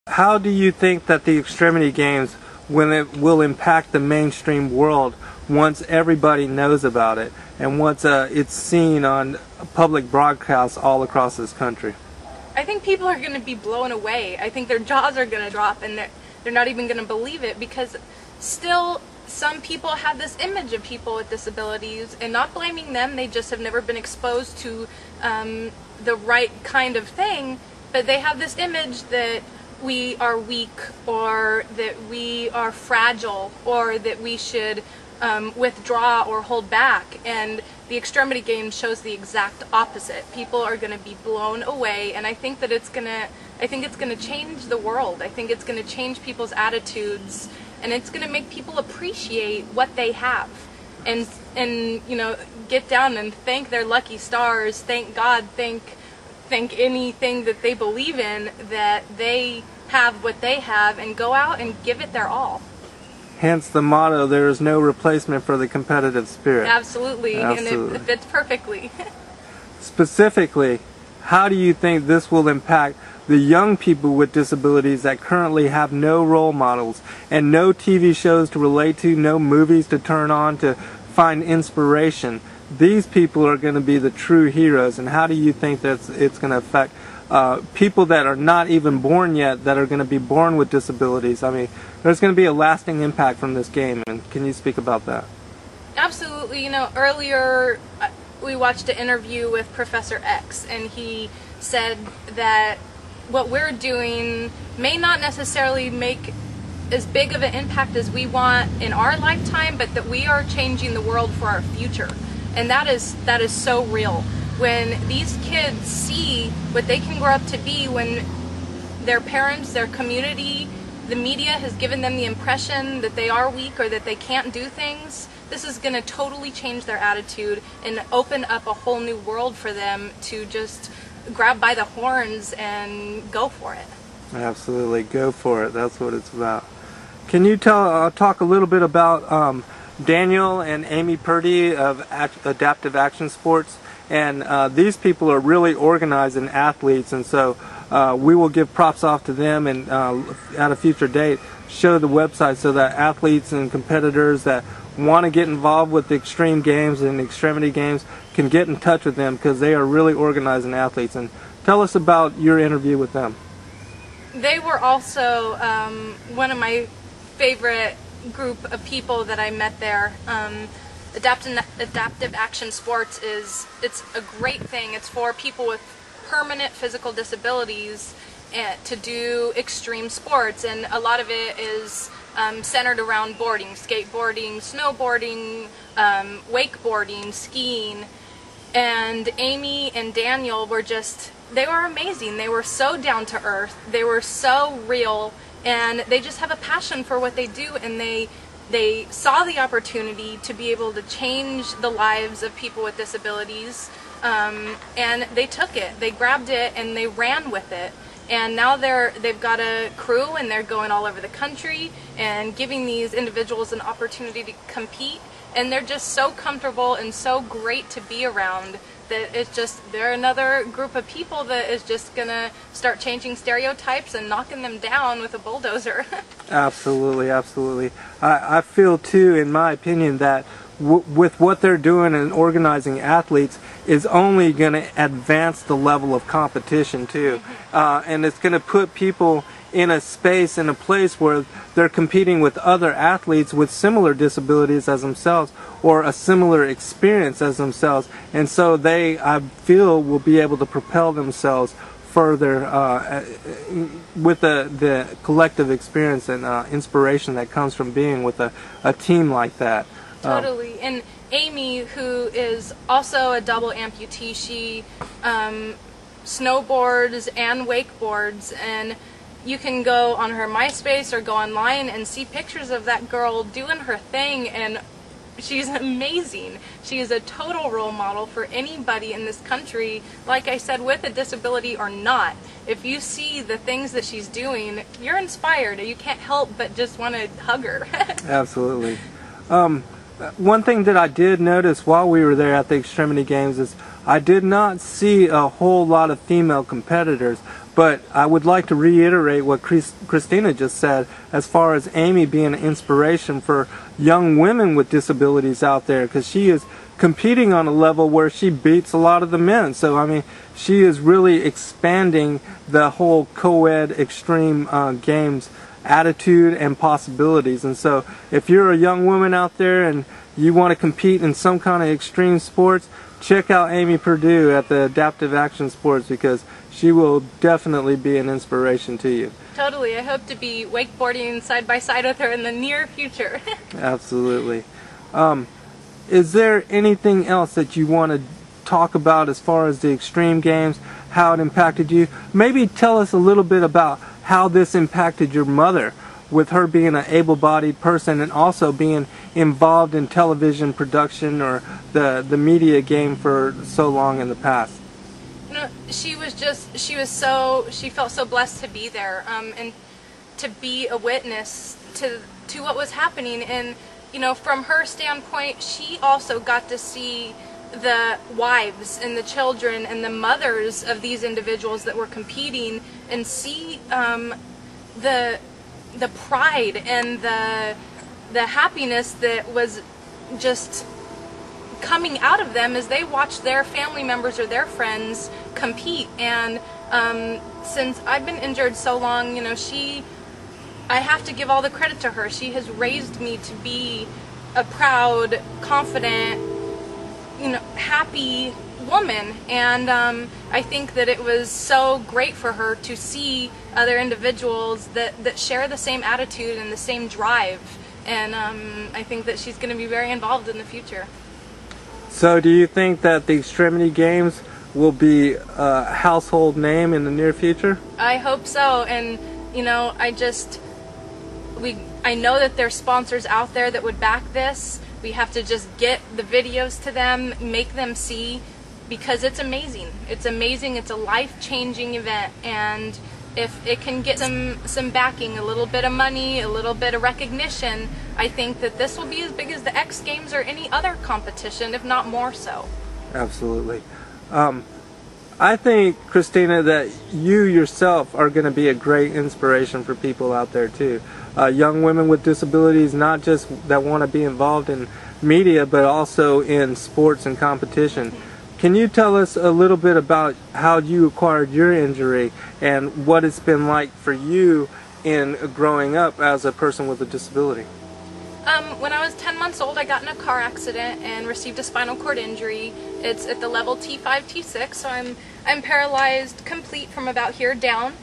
How do you think that the Extremity Games will impact the mainstream world once everybody knows about it and once it's seen on public broadcasts all across this country? I think people are going to be blown away. I think their jaws are going to drop and they're not even going to believe it, because still some people have this image of people with disabilities, and not blaming them, they just have never been exposed to the right kind of thing, but they have this image that we are weak, or that we are fragile, or that we should withdraw or hold back. And the Extremity Game shows the exact opposite. People are going to be blown away, and I think that it's going to change the world. I think it's going to change people's attitudes, and it's going to make people appreciate what they have, and you know, get down and thank their lucky stars, thank God, thank anything that they believe in, that they have what they have, and go out and give it their all. Hence the motto, there is no replacement for the competitive spirit. Absolutely, and it fits perfectly. Specifically, how do you think this will impact the young people with disabilities that currently have no role models and no TV shows to relate to, no movies to turn on to find inspiration? These people are going to be the true heroes, and how do you think that it's going to affect people that are not even born yet, that are going to be born with disabilities? I mean, there's going to be a lasting impact from this game, and can you speak about that? Absolutely. You know, earlier we watched an interview with Professor X, and he said that what we're doing may not necessarily make as big of an impact as we want in our lifetime, but that we are changing the world for our future. And that is so real. When these kids see what they can grow up to be, when their parents, their community, the media has given them the impression that they are weak or that they can't do things, this is going to totally change their attitude and open up a whole new world for them to just grab by the horns and go for it. Absolutely, go for it. That's what it's about. Can you talk a little bit about Daniel and Amy Purdy of Adaptive Action Sports? And these people are really organizing athletes, and so we will give props off to them, and at a future date show the website so that athletes and competitors that want to get involved with the extreme games and extremity games can get in touch with them, because they are really organizing athletes. And tell us about your interview with them. They were also one of my favorite group of people that I met there. Adaptive Action Sports it's a great thing. It's for people with permanent physical disabilities to do extreme sports, and a lot of it is centered around boarding, skateboarding, snowboarding, wakeboarding, skiing. And Amy and Daniel were they were amazing. They were so down to earth, they were so real, and they just have a passion for what they do, and they saw the opportunity to be able to change the lives of people with disabilities, and they took it, they grabbed it, and they ran with it. And now they've got a crew, and they're going all over the country and giving these individuals an opportunity to compete, and they're just so comfortable and so great to be around that they're another group of people that is just gonna start changing stereotypes and knocking them down with a bulldozer. Absolutely, absolutely. I feel too, in my opinion, that with what they're doing and organizing athletes is only going to advance the level of competition too, and it's going to put people in a space, in a place where they're competing with other athletes with similar disabilities as themselves or a similar experience as themselves, and so they, I feel, will be able to propel themselves further with the collective experience and inspiration that comes from being with a team like that. Totally. And Amy, who is also a double amputee, she snowboards and wakeboards, and you can go on her MySpace or go online and see pictures of that girl doing her thing, and she's amazing. She is a total role model for anybody in this country, like I said, with a disability or not. If you see the things that she's doing, you're inspired. You can't help but just want to hug her. Absolutely. One thing that I did notice while we were there at the Extremity Games is I did not see a whole lot of female competitors, But I would like to reiterate what Kristina just said as far as Amy being an inspiration for young women with disabilities out there, because she is competing on a level where she beats a lot of the men. So I mean, she is really expanding the whole co-ed extreme games attitude and possibilities. And so if you're a young woman out there and you want to compete in some kind of extreme sports, check out Amy Purdue at the Adaptive Action Sports, because she will definitely be an inspiration to you. Totally. I hope to be wakeboarding side by side with her in the near future. Absolutely. Is there anything else that you want to talk about as far as the extreme games, how it impacted you? Maybe tell us a little bit about how this impacted your mother, with her being an able-bodied person and also being involved in television production or the media game for so long in the past. You know, she felt so blessed to be there, and to be a witness to what was happening. And you know, from her standpoint, she also got to see the wives and the children and the mothers of these individuals that were competing, and see the pride and the happiness that was just coming out of them as they watched their family members or their friends compete. And since I've been injured so long, you know, I have to give all the credit to her. She has raised me to be a proud, confident, you know, happy woman. And I think that it was so great for her to see other individuals that share the same attitude and the same drive. And I think that she's going to be very involved in the future. So do you think that the Extremity Games will be a household name in the near future? I hope so. And you know, I know that there's sponsors out there that would back this. We have to just get the videos to them, make them see, because it's amazing. It's amazing. It's a life-changing event, and if it can get some backing, a little bit of money, a little bit of recognition, I think that this will be as big as the X Games or any other competition, if not more so. Absolutely. I think, Kristina, that you yourself are going to be a great inspiration for people out there too. Young women with disabilities, not just that want to be involved in media, but also in sports and competition. Can you tell us a little bit about how you acquired your injury and what it's been like for you in growing up as a person with a disability? When I was 10 months old, I got in a car accident and received a spinal cord injury. It's at the level T5, T6, so I'm paralyzed complete from about here down.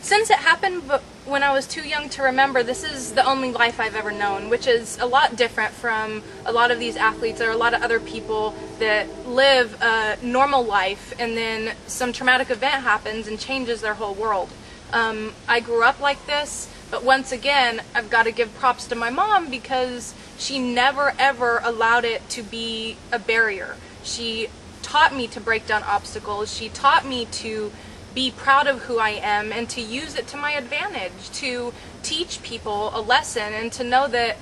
Since it happened when I was too young to remember, this is the only life I've ever known, which is a lot different from a lot of these athletes or a lot of other people that live a normal life and then some traumatic event happens and changes their whole world. I grew up like this, but once again, I've got to give props to my mom, because she never ever allowed it to be a barrier. She taught me to break down obstacles. She taught me to be proud of who I am and to use it to my advantage, to teach people a lesson and to know that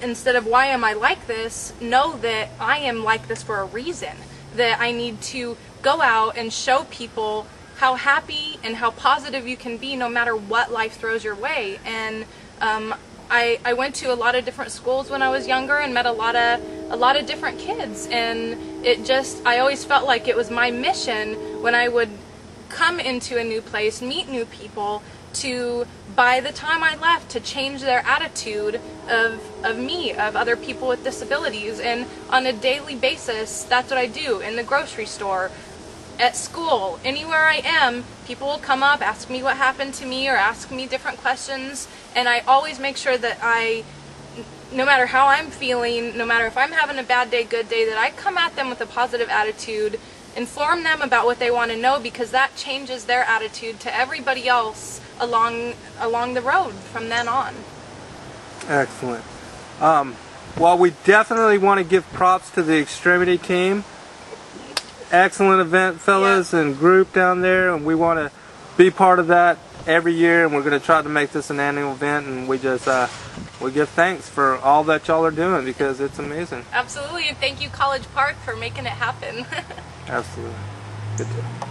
instead of why am I like this, know that I am like this for a reason, that I need to go out and show people how happy and how positive you can be no matter what life throws your way. And I went to a lot of different schools when I was younger and met a lot of different kids, and I always felt like it was my mission when I would come into a new place, meet new people, to, by the time I left, to change their attitude of me, of other people with disabilities. And on a daily basis, that's what I do in the grocery store, at school, anywhere I am. People will come up, ask me what happened to me, or ask me different questions, and I always make sure that no matter how I'm feeling, no matter if I'm having a bad day, good day, that I come at them with a positive attitude, inform them about what they want to know, because that changes their attitude to everybody else along the road from then on. Excellent. Well, we definitely want to give props to the Extremity team. Excellent event, fellas, Yeah. and group down there, and we want to be part of that every year, and we're going to try to make this an annual event, and we just we give thanks for all that y'all are doing, because it's amazing. Absolutely, and thank you, College Park, for making it happen. Absolutely. Good job.